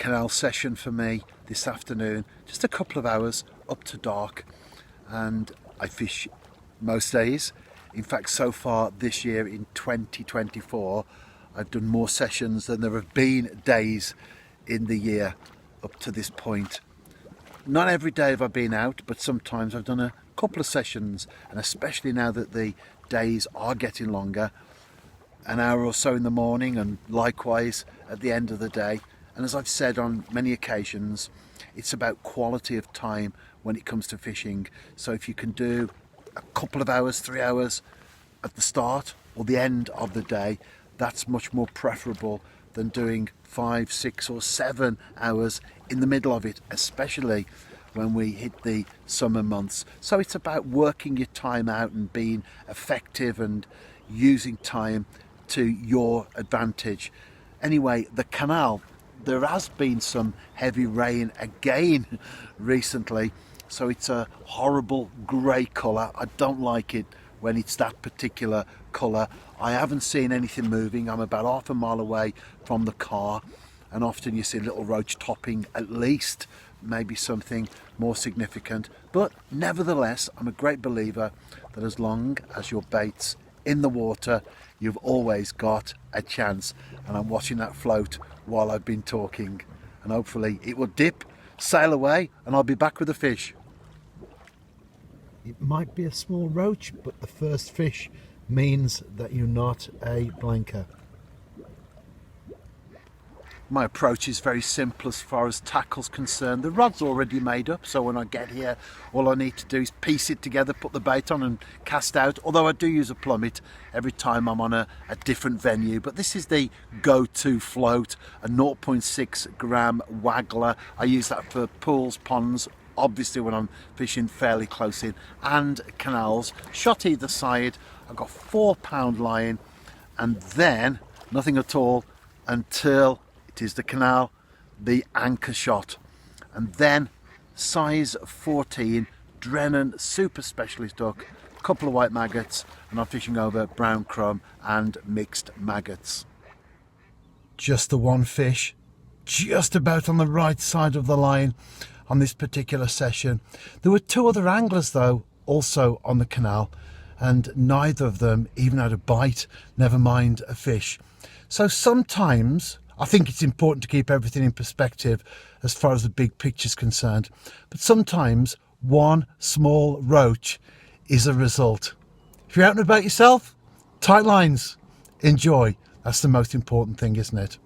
canal session for me this afternoon, just a couple of hours up to dark, and I fish most days. In fact, so far this year in 2024 I've done more sessions than there have been days in the year up to this point. Not every day have I been out, but sometimes I've done a couple of sessions, and especially now that the days are getting longer, an hour or so in the morning and likewise at the end of the day. And as I've said on many occasions, it's about quality of time when it comes to fishing. So if you can do a couple of hours, 3 hours at the start or the end of the day, that's much more preferable than doing 5, 6 or 7 hours in the middle of it, especially when we hit the summer months. So it's about working your time out and being effective and using time to your advantage. Anyway, the canal, there has been some heavy rain again recently, so it's a horrible grey colour. I don't like it when it's that particular colour. I haven't seen anything moving. I'm about half a mile away from the car, and often you see little roach topping at least, maybe something more significant. But nevertheless, I'm a great believer that as long as your bait's in the water, you've always got a chance. And I'm watching that float while I've been talking, and hopefully it will dip, sail away, and I'll be back with the fish. It might be a small roach, but the first fish means that you're not a blanker. My approach is very simple as far as tackle's concerned. The rod's already made up, so when I get here, all I need to do is piece it together, put the bait on and cast out. Although I do use a plummet every time I'm on a different venue. But this is the go-to float, a 0.6 gram waggler. I use that for pools, ponds, obviously when I'm fishing fairly close in, and canals. Shot either side. I've got 4 pound line, and then nothing at all until it is the canal, the anchor shot, and then size 14 Drennan super specialist hook, a couple of white maggots, and I'm fishing over brown crumb and mixed maggots. Just the one fish, just about on the right side of the line on this particular session. There were 2 other anglers though also on the canal, and neither of them even had a bite, never mind a fish. So sometimes I think it's important to keep everything in perspective as far as the big picture is concerned. But sometimes one small roach is a result. If you're out and about yourself, tight lines, enjoy. That's the most important thing, isn't it?